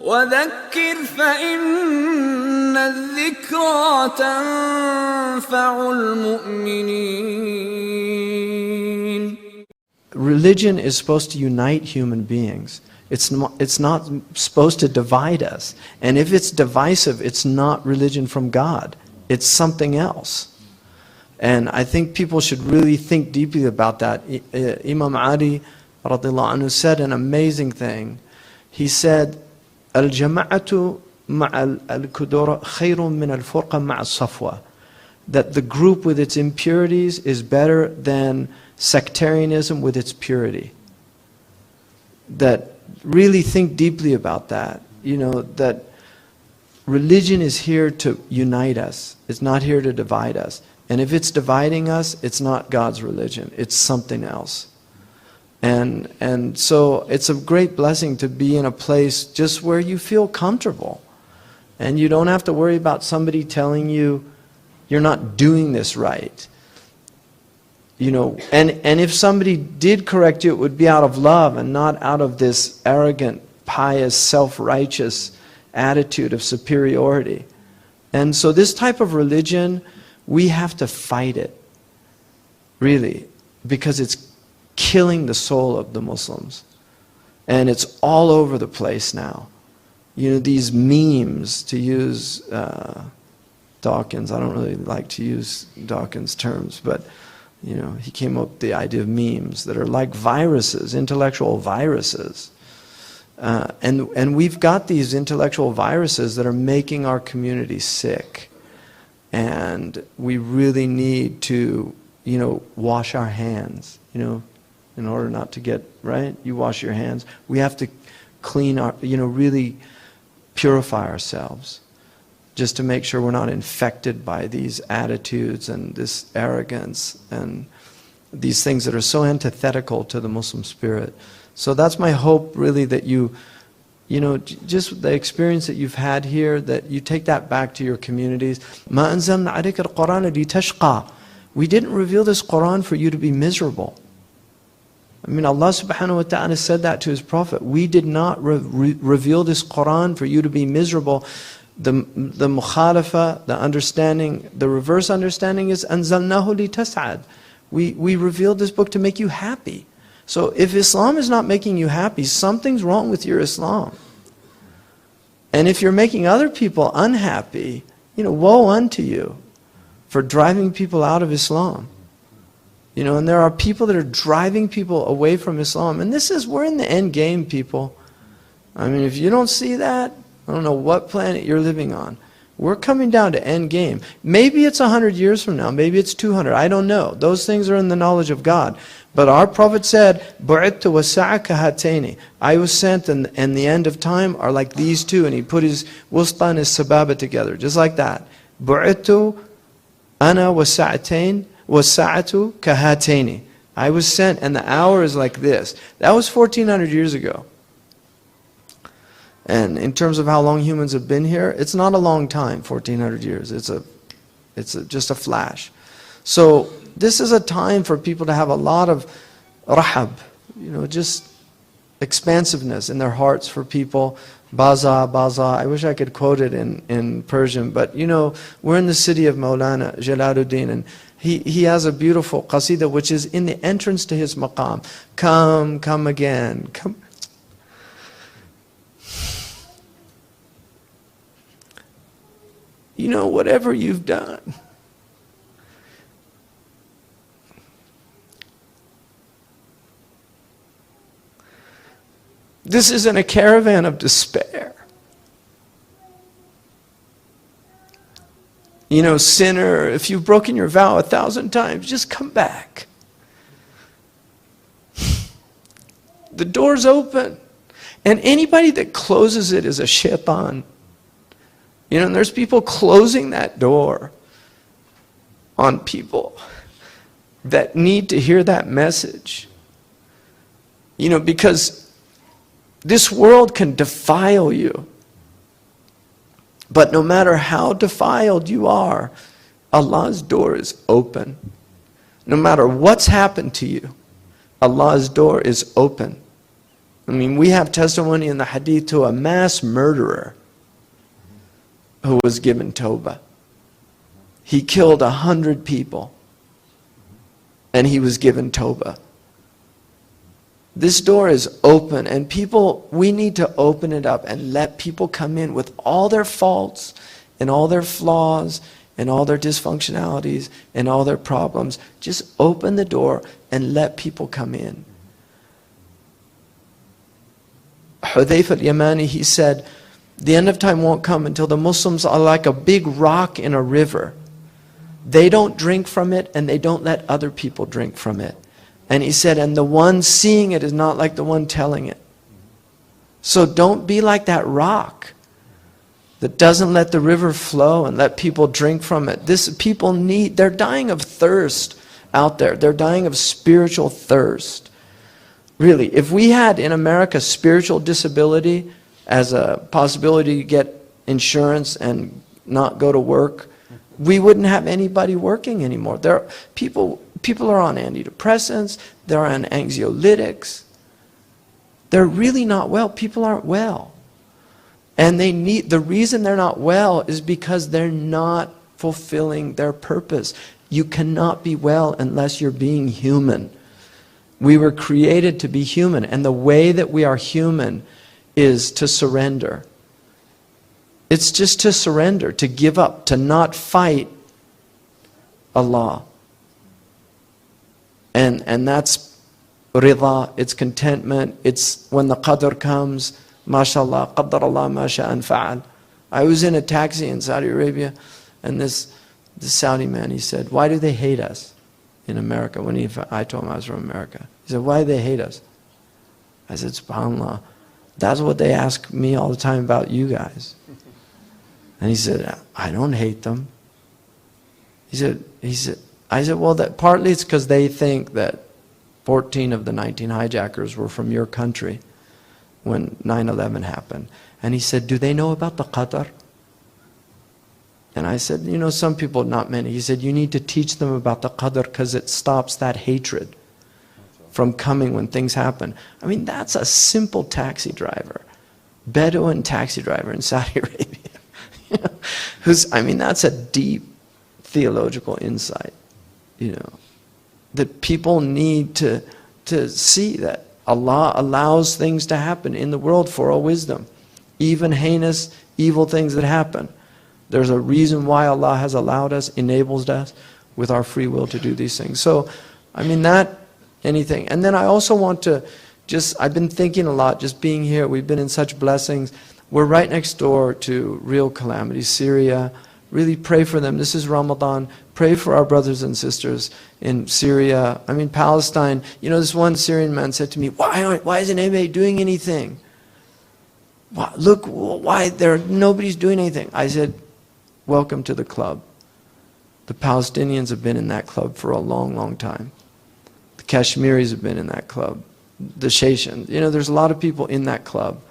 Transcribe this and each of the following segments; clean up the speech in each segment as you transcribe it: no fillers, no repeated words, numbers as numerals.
وذكر فإن الذكرى تنفع المؤمنين. Religion is supposed to unite human beings. It's not supposed to divide us. And if it's divisive, it's not religion from God. It's something else. And I think people should really think deeply about that. Imam Ali radiallahu anhu said an amazing thing. He said, Al-jama'atu ma'a al-kudura khayrun min al-furqa ma'a al-safwa. That the group with its impurities is better than sectarianism with its purity. That really think deeply about that. You know, that religion is here to unite us. It's not here to divide us. And if it's dividing us, it's not God's religion. It's something else. And so it's a great blessing to be in a place just where you feel comfortable. And you don't have to worry about somebody telling you you're not doing this right. You know, and if somebody did correct you, it would be out of love and not out of this arrogant, pious, self-righteous attitude of superiority. And so this type of religion, we have to fight it, really, because it's killing the soul of the Muslims. And it's all over the place now. You know, these memes, to use Dawkins, I don't really like to use Dawkins' terms, but you know, he came up with the idea of memes that are like viruses, intellectual viruses. And we've got these intellectual viruses that are making our community sick. And we really need to, you know, wash our hands, you know, in order not to get, right? You wash your hands. We have to clean our, you know, really purify ourselves, just to make sure we're not infected by these attitudes and this arrogance and these things that are so antithetical to the Muslim spirit. So that's my hope, really, that you know, just the experience that you've had here, that you take that back to your communities. مَا أَنزَلْنَا عَلَيْكَ الْقُرْآنَ لِتَشْقَى. We didn't reveal this Qur'an for you to be miserable. I mean, Allah subhanahu wa ta'ala said that to His Prophet. We did not reveal this Qur'an for you to be miserable. The mukhalafa, the understanding, the reverse understanding is أَنزَلْنَاهُ لِتَسْعَدْ. We revealed this book to make you happy. So if Islam is not making you happy, something's wrong with your Islam. And if you're making other people unhappy, you know, woe unto you for driving people out of Islam. You know, and there are people that are driving people away from Islam. And we're in the end game, people. I mean, if you don't see that, I don't know what planet you're living on. We're coming down to end game. Maybe it's 100 years from now. Maybe it's 200. I don't know. Those things are in the knowledge of God. But our Prophet said, بُعِدْتُ وَسَّعَ كَهَاتَيْنِ. I was sent, and the end of time are like these two. And he put his wusta and his sababa together, just like that. بُعِدْتُ أَنَا وَسَّعَتَيْنِ وَسَّعَةُ كَهَاتَيْنِ. I was sent, and the hour is like this. That was 1,400 years ago. And in terms of how long humans have been here, it's not a long time, 1,400 years. It's just a flash. So this is a time for people to have a lot of rahab, you know, just expansiveness in their hearts for people. Baza, baza. I wish I could quote it in Persian, but you know, we're in the city of Maulana Jalaluddin, and he has a beautiful qasida which is in the entrance to his maqam. Come again, come. You know, whatever you've done, this isn't a caravan of despair. You know, sinner, if you've broken your vow 1,000 times, just come back. The door's open. And anybody that closes it is a shaitan. You know, and there's people closing that door on people that need to hear that message. You know, because this world can defile you. But no matter how defiled you are, Allah's door is open. No matter what's happened to you, Allah's door is open. I mean, we have testimony in the hadith to a mass murderer who was given tawbah. He killed 100 people and he was given tawbah. This door is open, and people, we need to open it up and let people come in with all their faults and all their flaws and all their dysfunctionalities and all their problems. Just open the door and let people come in. Hudayf al-Yamani, he said, the end of time won't come until the Muslims are like a big rock in a river. They don't drink from it and they don't let other people drink from it. And he said, and the one seeing it is not like the one telling it. So don't be like that rock that doesn't let the river flow and let people drink from it. People need, they're dying of thirst out there. They're dying of spiritual thirst. Really, if we had in America spiritual disability as a possibility to get insurance and not go to work, we wouldn't have anybody working anymore. People are on antidepressants, they're on anxiolytics. They're really not well. People aren't well. And the reason they're not well is because they're not fulfilling their purpose. You cannot be well unless you're being human. We were created to be human, and the way that we are human is to surrender. It's just to surrender, to give up, to not fight Allah. And that's rida, it's contentment, it's when the qadr comes, mashallah, qaddar Allah ma sha'an fa'al. I was in a taxi in Saudi Arabia, and this Saudi man, he said, why do they hate us in America? I told him I was from America. He said, why do they hate us? I said, subhanAllah, that's what they ask me all the time about you guys. And he said, I don't hate them. I said, well, partly it's because they think that 14 of the 19 hijackers were from your country when 9/11 happened. And he said, do they know about the qadr? And I said, some people, not many. He said, you need to teach them about the qadr because it stops that hatred from coming when things happen. I mean, that's a simple taxi driver, Bedouin taxi driver in Saudi Arabia. That's a deep theological insight, that people need to see that Allah allows things to happen in the world for a wisdom. Even heinous, evil things that happen. There's a reason why Allah has allowed us, enables us with our free will to do these things. So, anything. And then I also want to I've been thinking a lot, just being here, we've been in such blessings. We're right next door to real calamity, Syria. Really pray for them. This is Ramadan. Pray for our brothers and sisters in Syria. Palestine. This one Syrian man said to me, why isn't anybody doing anything? Nobody's doing anything. I said, welcome to the club. The Palestinians have been in that club for a long, long time. The Kashmiris have been in that club. The Shayshans. There's a lot of people in that club.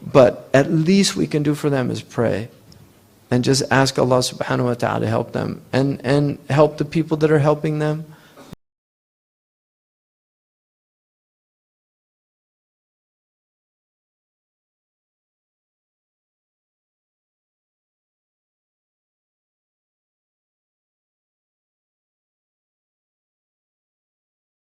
But at least we can do for them is pray. And just ask Allah subhanahu wa ta'ala to help them. And help the people that are helping them.